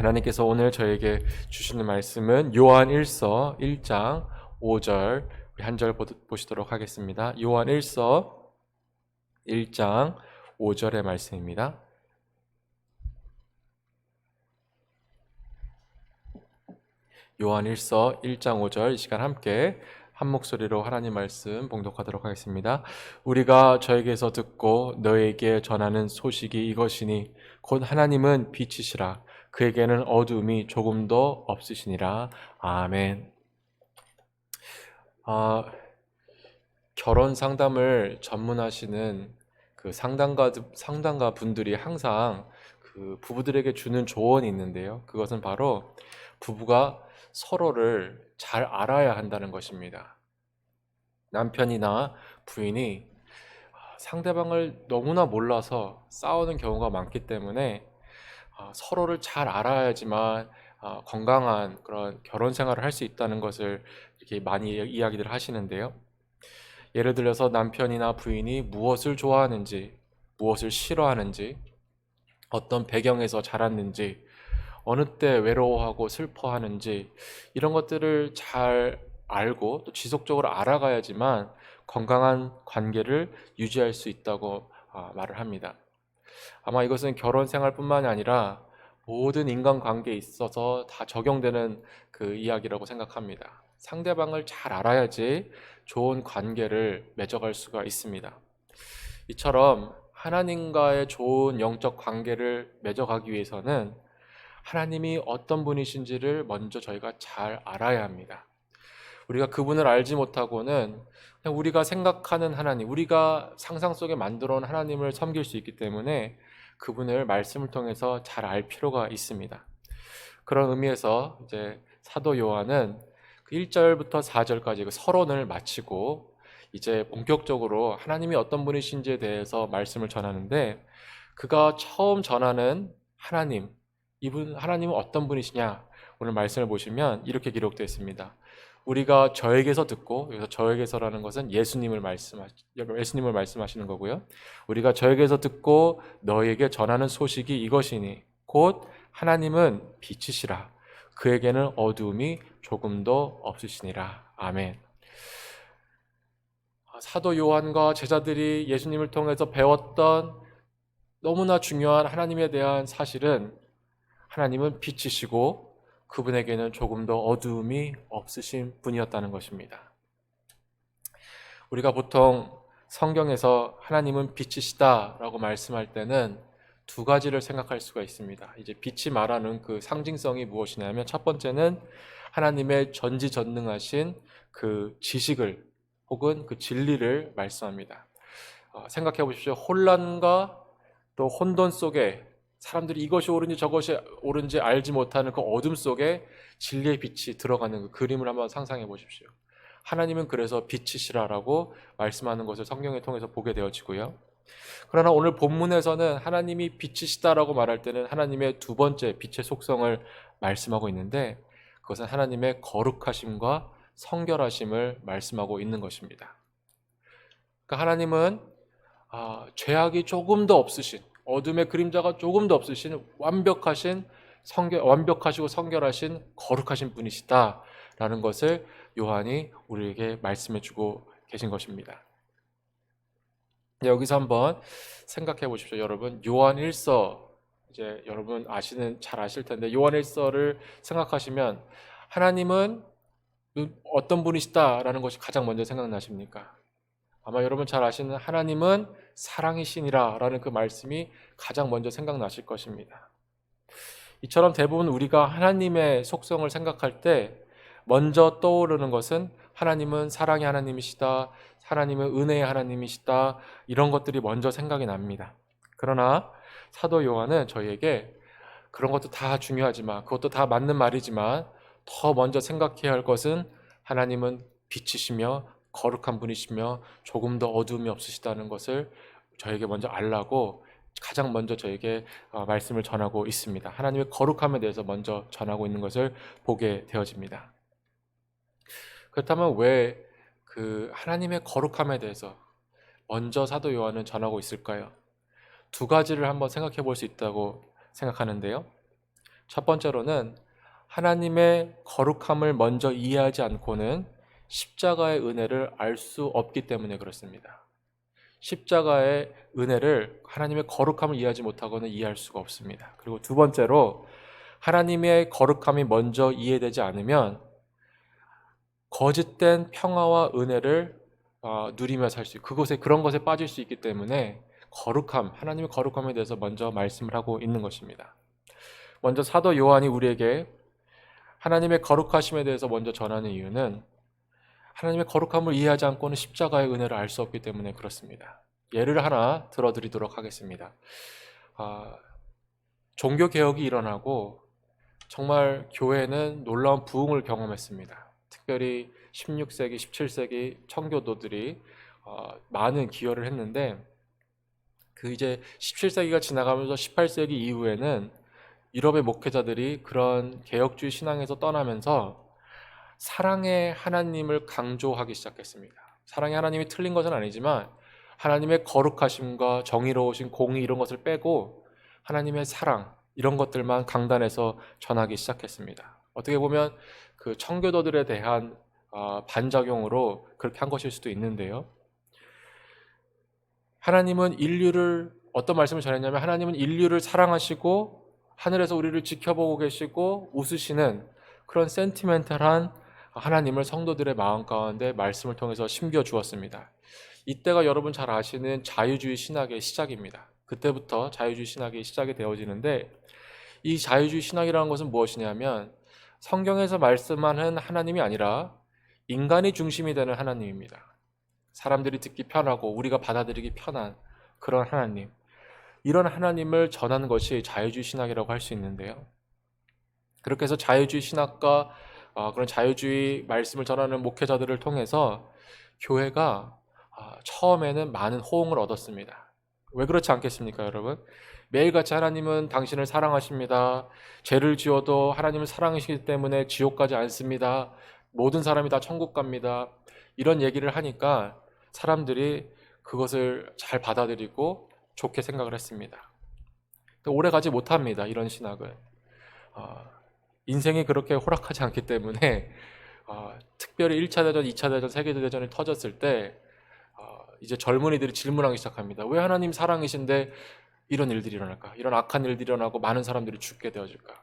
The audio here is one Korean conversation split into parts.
하나님께서 오늘 저에게 주시는 말씀은 요한 1서 1장 5절 우리 한 절 보시도록 하겠습니다. 요한 1서 1장 5절의 말씀입니다. 요한 1서 1장 5절 이 시간 함께 한 목소리로 하나님 말씀 봉독하도록 하겠습니다. 우리가 저에게서 듣고 너에게 전하는 소식이 이것이니 곧 하나님은 빛이시라 그에게는 어두움이 조금도 없으시니라. 아멘. 결혼 상담을 전문하시는 그 상담가 분들이 항상 그 부부들에게 주는 조언이 있는데요. 그것은 바로 부부가 서로를 잘 알아야 한다는 것입니다. 남편이나 부인이 상대방을 너무나 몰라서 싸우는 경우가 많기 때문에 서로를 잘 알아야지만 건강한 그런 결혼 생활을 할 수 있다는 것을 이렇게 많이 이야기들 하시는데요. 예를 들어서 남편이나 부인이 무엇을 좋아하는지, 무엇을 싫어하는지, 어떤 배경에서 자랐는지, 어느 때 외로워하고 슬퍼하는지 이런 것들을 잘 알고 또 지속적으로 알아가야지만 건강한 관계를 유지할 수 있다고 말을 합니다. 아마 이것은 결혼 생활뿐만이 아니라 모든 인간관계에 있어서 다 적용되는 그 이야기라고 생각합니다. 상대방을 잘 알아야지 좋은 관계를 맺어갈 수가 있습니다. 이처럼 하나님과의 좋은 영적 관계를 맺어가기 위해서는 하나님이 어떤 분이신지를 먼저 저희가 잘 알아야 합니다. 우리가 그분을 알지 못하고는 그냥 우리가 생각하는 하나님, 우리가 상상 속에 만들어 온 하나님을 섬길 수 있기 때문에 그분을 말씀을 통해서 잘 알 필요가 있습니다. 그런 의미에서 이제 사도 요한은 그 1절부터 4절까지 그 서론을 마치고 이제 본격적으로 하나님이 어떤 분이신지에 대해서 말씀을 전하는데, 그가 처음 전하는 하나님, 이분 하나님은 어떤 분이시냐, 오늘 말씀을 보시면 이렇게 기록되어 있습니다. 우리가 저에게서 듣고, 여기서 저에게서라는 것은 예수님을 말씀하시는 거고요. 우리가 저에게서 듣고 너에게 전하는 소식이 이것이니 곧 하나님은 빛이시라 그에게는 어두움이 조금도 없으시니라. 아멘. 사도 요한과 제자들이 예수님을 통해서 배웠던 너무나 중요한 하나님에 대한 사실은 하나님은 빛이시고 그분에게는 조금도 어두움이 없으신 분이었다는 것입니다. 우리가 보통 성경에서 하나님은 빛이시다라고 말씀할 때는 두 가지를 생각할 수가 있습니다. 이제 빛이 말하는 그 상징성이 무엇이냐면, 첫 번째는 하나님의 전지전능하신 그 지식을 혹은 그 진리를 말씀합니다. 생각해 보십시오. 혼란과 또 혼돈 속에 사람들이 이것이 옳은지 저것이 옳은지 알지 못하는 그 어둠 속에 진리의 빛이 들어가는 그 그림을 한번 상상해 보십시오. 하나님은 그래서 빛이시라라고 말씀하는 것을 성경을 통해서 보게 되어지고요. 그러나 오늘 본문에서는 하나님이 빛이시다라고 말할 때는 하나님의 두 번째 빛의 속성을 말씀하고 있는데, 그것은 하나님의 거룩하심과 성결하심을 말씀하고 있는 것입니다. 그러니까 하나님은 죄악이 조금도 없으신, 어둠의 그림자가 조금도 없으신 완벽하시고 성결하신 거룩하신 분이시다라는 것을 요한이 우리에게 말씀해주고 계신 것입니다. 여기서 한번 생각해 보십시오. 여러분, 요한 1서, 이제 여러분 잘 아실 텐데, 요한 1서를 생각하시면 하나님은 어떤 분이시다라는 것이 가장 먼저 생각나십니까? 아마 여러분 잘 아시는 하나님은 사랑이시니라 라는 그 말씀이 가장 먼저 생각나실 것입니다. 이처럼 대부분 우리가 하나님의 속성을 생각할 때 먼저 떠오르는 것은 하나님은 사랑의 하나님이시다, 하나님은 은혜의 하나님이시다, 이런 것들이 먼저 생각이 납니다. 그러나 사도 요한은 저희에게 그런 것도 다 중요하지만, 그것도 다 맞는 말이지만, 더 먼저 생각해야 할 것은 하나님은 빛이시며 거룩한 분이시며 조금 더 어두움이 없으시다는 것을 저에게 먼저 알라고 가장 먼저 저에게 말씀을 전하고 있습니다. 하나님의 거룩함에 대해서 먼저 전하고 있는 것을 보게 되어집니다. 그렇다면 왜 그 하나님의 거룩함에 대해서 먼저 사도 요한은 전하고 있을까요? 두 가지를 한번 생각해 볼 수 있다고 생각하는데요. 첫 번째로는 하나님의 거룩함을 먼저 이해하지 않고는 십자가의 은혜를 알 수 없기 때문에 그렇습니다. 십자가의 은혜를, 하나님의 거룩함을 이해하지 못하고는 이해할 수가 없습니다. 그리고 두 번째로, 하나님의 거룩함이 먼저 이해되지 않으면 거짓된 평화와 은혜를 누리며 살 수 있고, 그런 것에 빠질 수 있기 때문에 거룩함, 하나님의 거룩함에 대해서 먼저 말씀을 하고 있는 것입니다. 먼저 사도 요한이 우리에게 하나님의 거룩하심에 대해서 먼저 전하는 이유는 하나님의 거룩함을 이해하지 않고는 십자가의 은혜를 알 수 없기 때문에 그렇습니다. 예를 하나 들어드리도록 하겠습니다. 종교개혁이 일어나고 정말 교회는 놀라운 부흥을 경험했습니다. 특별히 16세기, 17세기 청교도들이 많은 기여를 했는데, 이제 17세기가 지나가면서 18세기 이후에는 유럽의 목회자들이 그런 개혁주의 신앙에서 떠나면서 사랑의 하나님을 강조하기 시작했습니다. 사랑의 하나님이 틀린 것은 아니지만 하나님의 거룩하심과 정의로우신 공의 이런 것을 빼고 하나님의 사랑 이런 것들만 강단에서 전하기 시작했습니다. 어떻게 보면 그 청교도들에 대한 반작용으로 그렇게 한 것일 수도 있는데요. 하나님은 어떤 말씀을 전했냐면, 하나님은 인류를 사랑하시고 하늘에서 우리를 지켜보고 계시고 웃으시는 그런 센티멘탈한 하나님을 성도들의 마음 가운데 말씀을 통해서 심겨 주었습니다. 이때가 여러분 잘 아시는 자유주의 신학의 시작입니다. 그때부터 자유주의 신학이 시작이 되어지는데, 이 자유주의 신학이라는 것은 무엇이냐면 성경에서 말씀하는 하나님이 아니라 인간이 중심이 되는 하나님입니다. 사람들이 듣기 편하고 우리가 받아들이기 편한 그런 하나님, 이런 하나님을 전하는 것이 자유주의 신학이라고 할 수 있는데요. 그렇게 해서 자유주의 신학과 그런 자유주의 말씀을 전하는 목회자들을 통해서 교회가 처음에는 많은 호응을 얻었습니다. 왜 그렇지 않겠습니까, 여러분? 매일같이 하나님은 당신을 사랑하십니다. 죄를 지어도 하나님을 사랑하시기 때문에 지옥 가지 않습니다. 모든 사람이 다 천국 갑니다. 이런 얘기를 하니까 사람들이 그것을 잘 받아들이고 좋게 생각을 했습니다. 오래 가지 못합니다, 이런 신학은. 인생이 그렇게 호락하지 않기 때문에 특별히 1차 대전, 2차 대전, 세계대전이 터졌을 때 이제 젊은이들이 질문하기 시작합니다. 왜 하나님 사랑이신데 이런 일들이 일어날까? 이런 악한 일들이 일어나고 많은 사람들이 죽게 되어질까?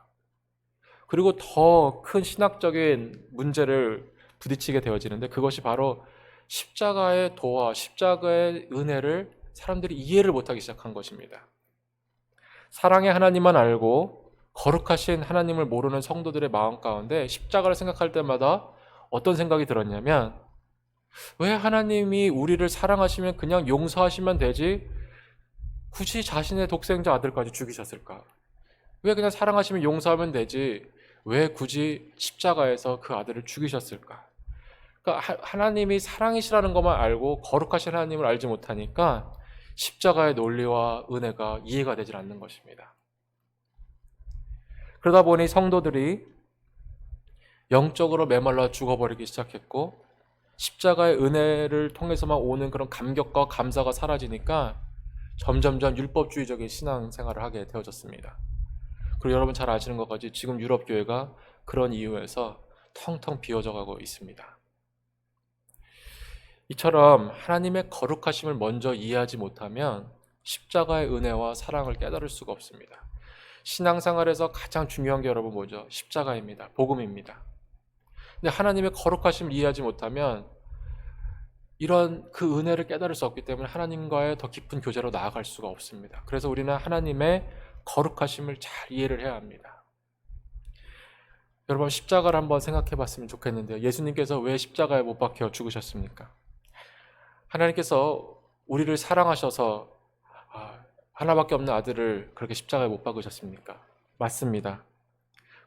그리고 더 큰 신학적인 문제를 부딪히게 되어지는데, 그것이 바로 십자가의 도와 십자가의 은혜를 사람들이 이해를 못하기 시작한 것입니다. 사랑의 하나님만 알고 거룩하신 하나님을 모르는 성도들의 마음 가운데 십자가를 생각할 때마다 어떤 생각이 들었냐면, 왜 하나님이 우리를 사랑하시면 그냥 용서하시면 되지 굳이 자신의 독생자 아들까지 죽이셨을까? 왜 그냥 사랑하시면 용서하면 되지 왜 굳이 십자가에서 그 아들을 죽이셨을까? 그러니까 하나님이 사랑이시라는 것만 알고 거룩하신 하나님을 알지 못하니까 십자가의 논리와 은혜가 이해가 되질 않는 것입니다. 그러다 보니 성도들이 영적으로 메말라 죽어버리기 시작했고, 십자가의 은혜를 통해서만 오는 그런 감격과 감사가 사라지니까 점점점 율법주의적인 신앙생활을 하게 되어졌습니다. 그리고 여러분 잘 아시는 것 같이 지금 유럽 교회가 그런 이유에서 텅텅 비어져 가고 있습니다. 이처럼 하나님의 거룩하심을 먼저 이해하지 못하면 십자가의 은혜와 사랑을 깨달을 수가 없습니다. 신앙생활에서 가장 중요한 게 여러분 뭐죠? 십자가입니다. 복음입니다. 근데 하나님의 거룩하심을 이해하지 못하면 이런 그 은혜를 깨달을 수 없기 때문에 하나님과의 더 깊은 교제로 나아갈 수가 없습니다. 그래서 우리는 하나님의 거룩하심을 잘 이해를 해야 합니다. 여러분, 십자가를 한번 생각해 봤으면 좋겠는데요. 예수님께서 왜 십자가에 못 박혀 죽으셨습니까? 하나님께서 우리를 사랑하셔서 하나밖에 없는 아들을 그렇게 십자가에 못 박으셨습니까? 맞습니다.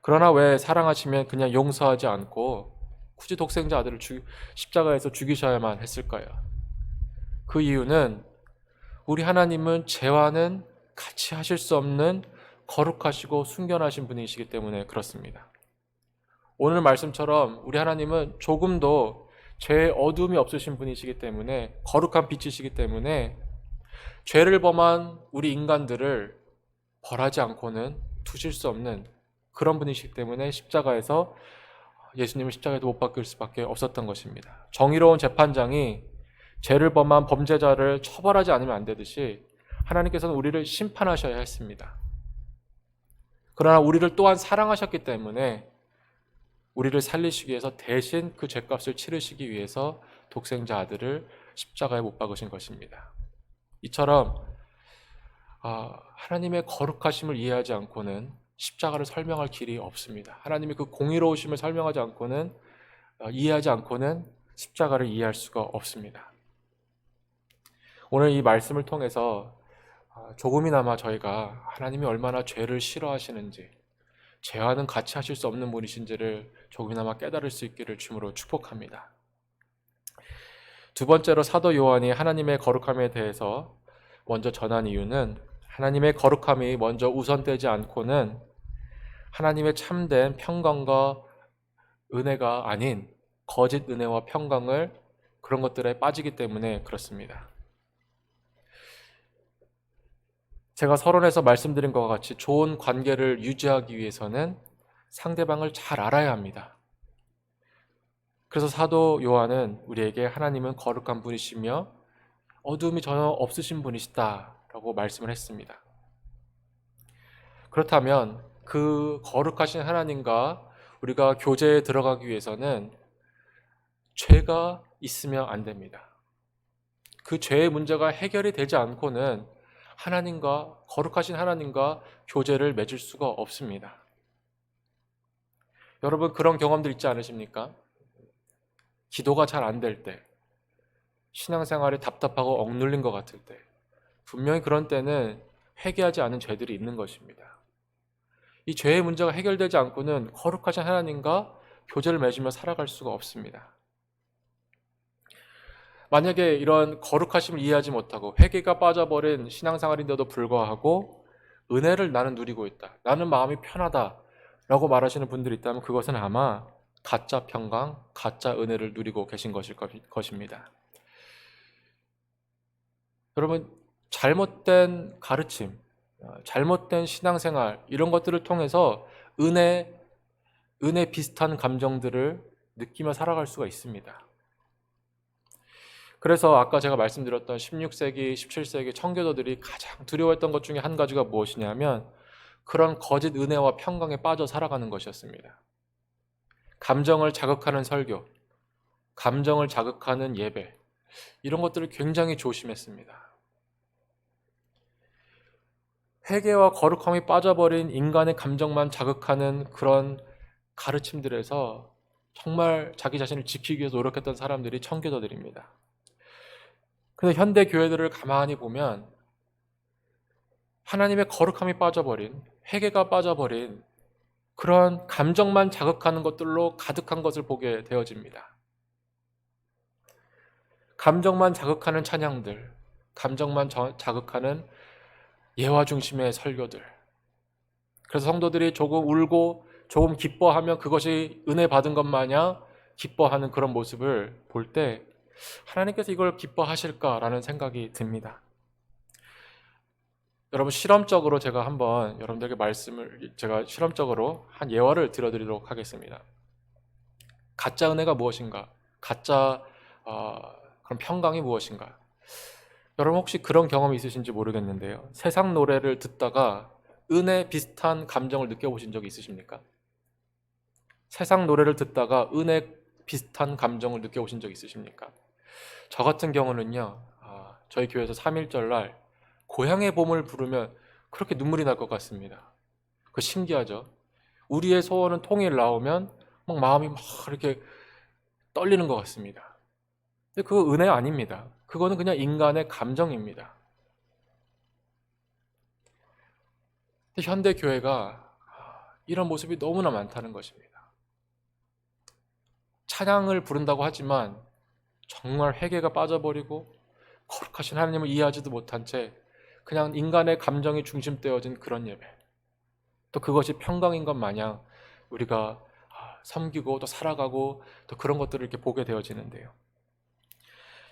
그러나 왜 사랑하시면 그냥 용서하지 않고 굳이 독생자 아들을 십자가에서 죽이셔야만 했을까요? 그 이유는 우리 하나님은 죄와는 같이 하실 수 없는 거룩하시고 순결하신 분이시기 때문에 그렇습니다. 오늘 말씀처럼 우리 하나님은 조금도 죄의 어두움이 없으신 분이시기 때문에, 거룩한 빛이시기 때문에 죄를 범한 우리 인간들을 벌하지 않고는 두실 수 없는 그런 분이시기 때문에 십자가에서 예수님은 십자가에도 못 박힐 수밖에 없었던 것입니다. 정의로운 재판장이 죄를 범한 범죄자를 처벌하지 않으면 안 되듯이 하나님께서는 우리를 심판하셔야 했습니다. 그러나 우리를 또한 사랑하셨기 때문에 우리를 살리시기 위해서 대신 그 죄값을 치르시기 위해서 독생자 아들을 십자가에 못 박으신 것입니다. 이처럼 하나님의 거룩하심을 이해하지 않고는 십자가를 설명할 길이 없습니다. 하나님의 그 공의로우심을 설명하지 않고는 이해하지 않고는 십자가를 이해할 수가 없습니다. 오늘 이 말씀을 통해서 조금이나마 저희가 하나님이 얼마나 죄를 싫어하시는지, 죄와는 같이 하실 수 없는 분이신지를 조금이나마 깨달을 수 있기를 주님으로 축복합니다. 두 번째로 사도 요한이 하나님의 거룩함에 대해서 먼저 전한 이유는 하나님의 거룩함이 먼저 우선되지 않고는 하나님의 참된 평강과 은혜가 아닌 거짓 은혜와 평강을 그런 것들에 빠지기 때문에 그렇습니다. 제가 서론에서 말씀드린 것과 같이 좋은 관계를 유지하기 위해서는 상대방을 잘 알아야 합니다. 그래서 사도 요한은 우리에게 하나님은 거룩한 분이시며 어두움이 전혀 없으신 분이시다라고 말씀을 했습니다. 그렇다면 그 거룩하신 하나님과 우리가 교제에 들어가기 위해서는 죄가 있으면 안 됩니다. 그 죄의 문제가 해결이 되지 않고는 거룩하신 하나님과 교제를 맺을 수가 없습니다. 여러분 그런 경험들 있지 않으십니까? 기도가 잘 안 될 때, 신앙생활이 답답하고 억눌린 것 같을 때, 분명히 그런 때는 회개하지 않은 죄들이 있는 것입니다. 이 죄의 문제가 해결되지 않고는 거룩하신 하나님과 교제를 맺으며 살아갈 수가 없습니다. 만약에 이런 거룩하심을 이해하지 못하고 회개가 빠져버린 신앙생활인데도 불구하고 은혜를 나는 누리고 있다, 나는 마음이 편하다 라고 말하시는 분들이 있다면 그것은 아마 가짜 평강, 가짜 은혜를 누리고 계신 것일 것입니다. 여러분 잘못된 가르침, 잘못된 신앙생활 이런 것들을 통해서 은혜 비슷한 감정들을 느끼며 살아갈 수가 있습니다. 그래서 아까 제가 말씀드렸던 16세기, 17세기 청교도들이 가장 두려워했던 것 중에 한 가지가 무엇이냐면 그런 거짓 은혜와 평강에 빠져 살아가는 것이었습니다. 감정을 자극하는 설교, 감정을 자극하는 예배 이런 것들을 굉장히 조심했습니다. 회개와 거룩함이 빠져버린 인간의 감정만 자극하는 그런 가르침들에서 정말 자기 자신을 지키기 위해서 노력했던 사람들이 청교도들입니다. 근데 현대 교회들을 가만히 보면 하나님의 거룩함이 빠져버린, 회개가 빠져버린 그런 감정만 자극하는 것들로 가득한 것을 보게 되어집니다. 감정만 자극하는 찬양들, 감정만 자극하는 예화 중심의 설교들. 그래서 성도들이 조금 울고 조금 기뻐하면 그것이 은혜 받은 것 마냥 기뻐하는 그런 모습을 볼 때 하나님께서 이걸 기뻐하실까라는 생각이 듭니다. 여러분 실험적으로 제가 한번 여러분들에게 제가 실험적으로 한 예화를 들어드리도록 하겠습니다. 가짜 은혜가 무엇인가? 가짜 그런 평강이 무엇인가? 여러분 혹시 그런 경험이 있으신지 모르겠는데요. 세상 노래를 듣다가 은혜 비슷한 감정을 느껴보신 적이 있으십니까? 세상 노래를 듣다가 은혜 비슷한 감정을 느껴보신 적 있으십니까? 저 같은 경우는요, 저희 교회에서 3.1절 날 고향의 봄을 부르면 그렇게 눈물이 날 것 같습니다. 그 신기하죠? 우리의 소원은 통일 나오면 막 마음이 막 이렇게 떨리는 것 같습니다. 근데 그거 은혜 아닙니다. 그거는 그냥 인간의 감정입니다. 근데 현대 교회가 이런 모습이 너무나 많다는 것입니다. 찬양을 부른다고 하지만 정말 회개가 빠져버리고 거룩하신 하나님을 이해하지도 못한 채 그냥 인간의 감정이 중심되어진 그런 예배, 또 그것이 평강인 것 마냥 우리가 섬기고 또 살아가고 또 그런 것들을 이렇게 보게 되어지는데요.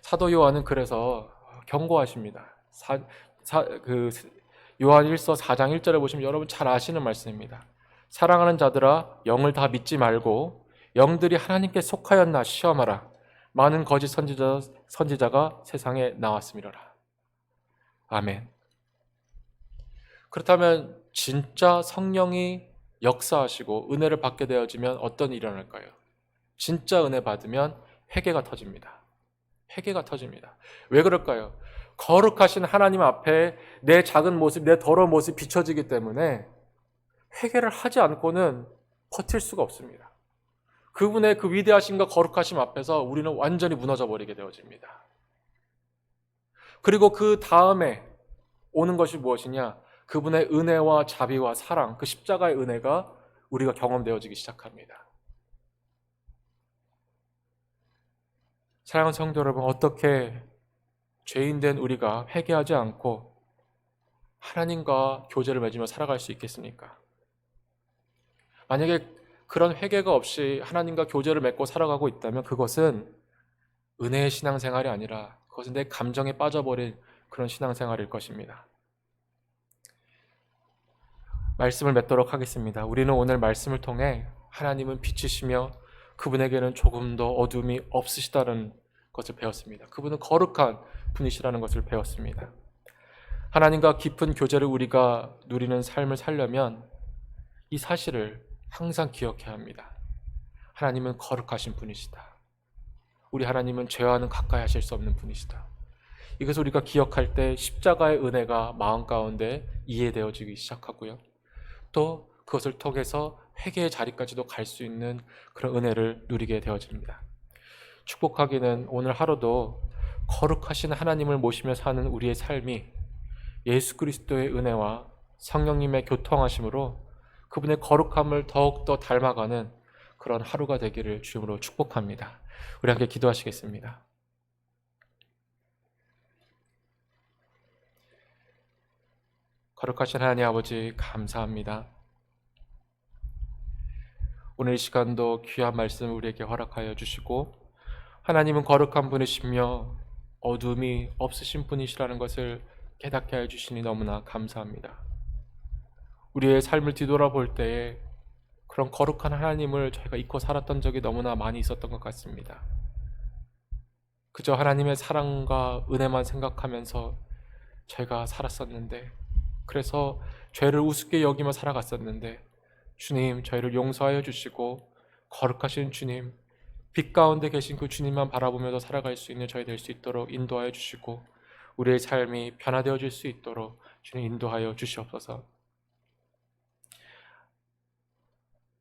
사도 요한은 그래서 경고하십니다. 요한 1서 4장 1절에 보시면 여러분 잘 아시는 말씀입니다. 사랑하는 자들아, 영을 다 믿지 말고 영들이 하나님께 속하였나 시험하라. 많은 거짓 선지자가 세상에 나왔음이로라. 아멘. 그렇다면 진짜 성령이 역사하시고 은혜를 받게 되어지면 어떤 일이 일어날까요? 진짜 은혜 받으면 회개가 터집니다. 회개가 터집니다. 왜 그럴까요? 거룩하신 하나님 앞에 내 작은 모습, 내 더러운 모습이 비춰지기 때문에 회개를 하지 않고는 버틸 수가 없습니다. 그분의 그 위대하심과 거룩하심 앞에서 우리는 완전히 무너져 버리게 되어집니다. 그리고 그 다음에 오는 것이 무엇이냐? 그분의 은혜와 자비와 사랑, 그 십자가의 은혜가 우리가 경험되어지기 시작합니다. 사랑하는 성도 여러분, 어떻게 죄인된 우리가 회개하지 않고 하나님과 교제를 맺으며 살아갈 수 있겠습니까? 만약에 그런 회개가 없이 하나님과 교제를 맺고 살아가고 있다면 그것은 은혜의 신앙생활이 아니라 그것은 내 감정에 빠져버린 그런 신앙생활일 것입니다. 말씀을 맺도록 하겠습니다. 우리는 오늘 말씀을 통해 하나님은 빛이시며 그분에게는 조금 더 어둠이 없으시다는 것을 배웠습니다. 그분은 거룩한 분이시라는 것을 배웠습니다. 하나님과 깊은 교제를 우리가 누리는 삶을 살려면 이 사실을 항상 기억해야 합니다. 하나님은 거룩하신 분이시다. 우리 하나님은 죄와는 가까이 하실 수 없는 분이시다. 이것을 우리가 기억할 때 십자가의 은혜가 마음 가운데 이해되어지기 시작하고요. 또 그것을 통해서 회개의 자리까지도 갈 수 있는 그런 은혜를 누리게 되어집니다. 축복하기는 오늘 하루도 거룩하신 하나님을 모시며 사는 우리의 삶이 예수 그리스도의 은혜와 성령님의 교통하심으로 그분의 거룩함을 더욱더 닮아가는 그런 하루가 되기를 주님으로 축복합니다. 우리 함께 기도하시겠습니다. 거룩하신 하나님 아버지, 감사합니다. 오늘 이 시간도 귀한 말씀 우리에게 허락하여 주시고 하나님은 거룩한 분이시며 어둠이 없으신 분이시라는 것을 깨닫게 해 주시니 너무나 감사합니다. 우리의 삶을 뒤돌아볼 때에 그런 거룩한 하나님을 저희가 잊고 살았던 적이 너무나 많이 있었던 것 같습니다. 그저 하나님의 사랑과 은혜만 생각하면서 저희가 살았었는데, 그래서 죄를 우습게 여기며 살아갔었는데, 주님 저희를 용서하여 주시고 거룩하신 주님, 빛 가운데 계신 그 주님만 바라보면서 살아갈 수 있는 저희 될 수 있도록 인도하여 주시고 우리의 삶이 변화되어질 수 있도록 주님 인도하여 주시옵소서.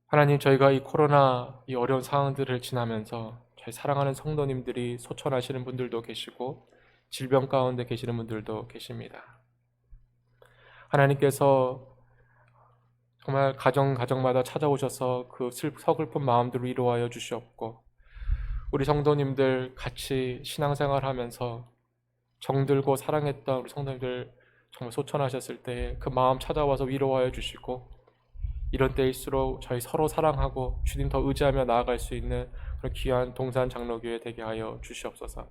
하나님, 저희가 이 코로나 이 어려운 상황들을 지나면서 저희 사랑하는 성도님들이 소천하시는 분들도 계시고 질병 가운데 계시는 분들도 계십니다. 하나님께서 정말 가정마다 찾아오셔서 그 서글픈 마음들을 위로하여 주시옵고 우리 성도님들 같이 신앙생활하면서 정들고 사랑했던 우리 성도님들 정말 소천하셨을 때 그 마음 찾아와서 위로하여 주시고 이런 때일수록 저희 서로 사랑하고 주님 더 의지하며 나아갈 수 있는 그런 귀한 동산 장로교회 되게 하여 주시옵소서.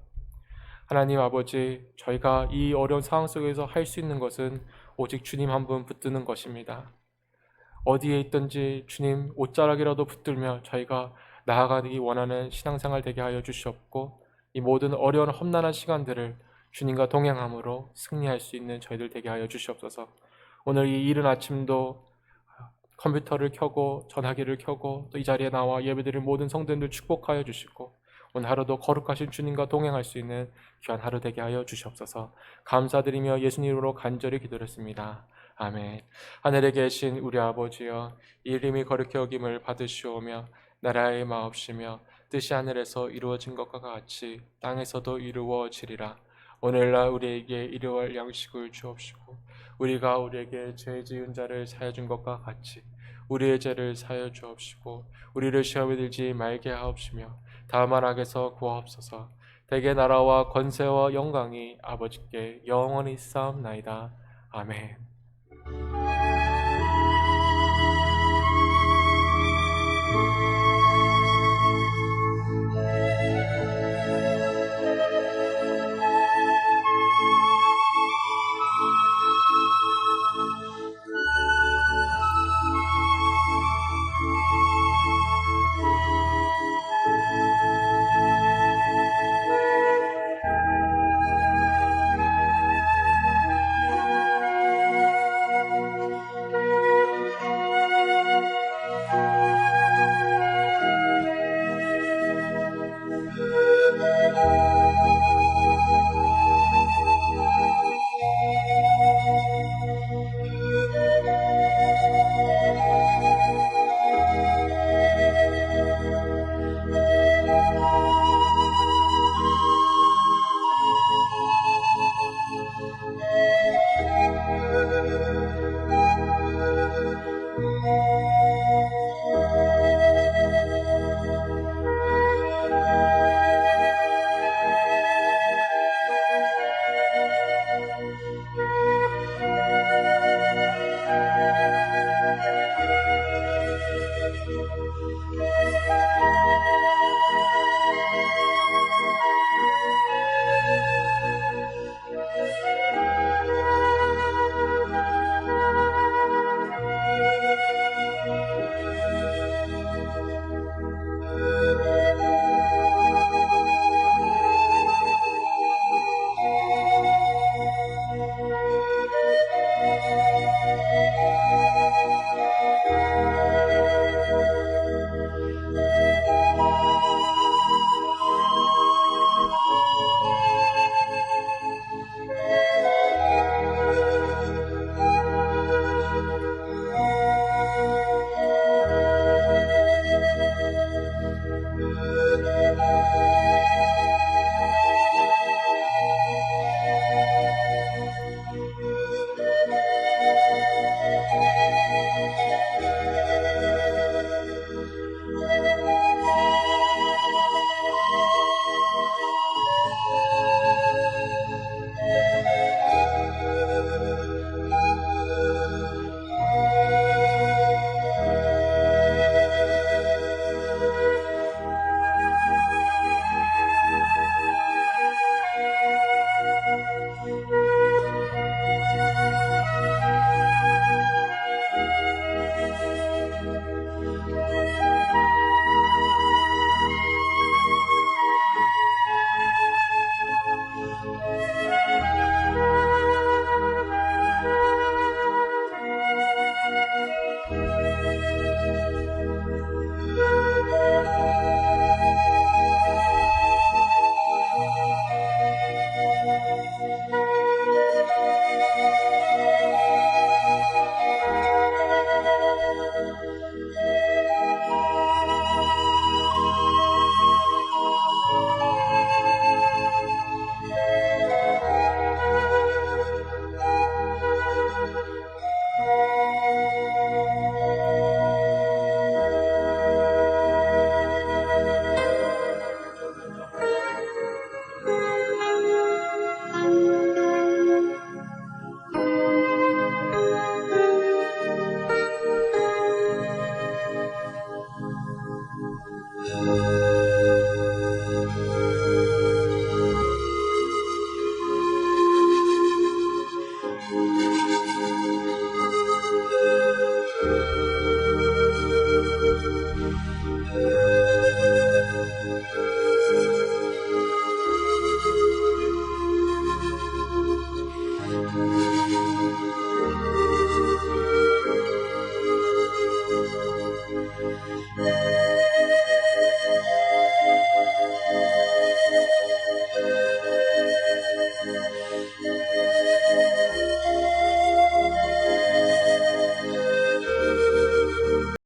하나님 아버지, 저희가 이 어려운 상황 속에서 할 수 있는 것은 오직 주님 한 분 붙드는 것입니다. 어디에 있든지 주님 옷자락이라도 붙들며 저희가 나아가기 원하는 신앙생활 되게 하여 주시옵고 이 모든 어려운 험난한 시간들을 주님과 동행함으로 승리할 수 있는 저희들 되게 하여 주시옵소서. 오늘 이 이른 아침도 컴퓨터를 켜고 전화기를 켜고 또 이 자리에 나와 예배드릴 모든 성도님들 축복하여 주시고 오늘 하루도 거룩하신 주님과 동행할 수 있는 귀한 하루 되게 하여 주시옵소서. 감사드리며 예수님 이름으로 간절히 기도했습니다. 아멘. 하늘에 계신 우리 아버지여, 이름이 거룩히 여김을 받으시오며 나라의 마옵시며 뜻이 하늘에서 이루어진 것과 같이 땅에서도 이루어지리라. 오늘날 우리에게 일용할 양식을 주옵시고 우리가 우리에게 죄 지은 자를 사하여 준 것과 같이 우리의 죄를 사하여 주옵시고 우리를 시험에 들지 말게 하옵시며 다만 악에서 구하옵소서. 대개 나라와 권세와 영광이 아버지께 영원히 쌓옵나이다. 아멘.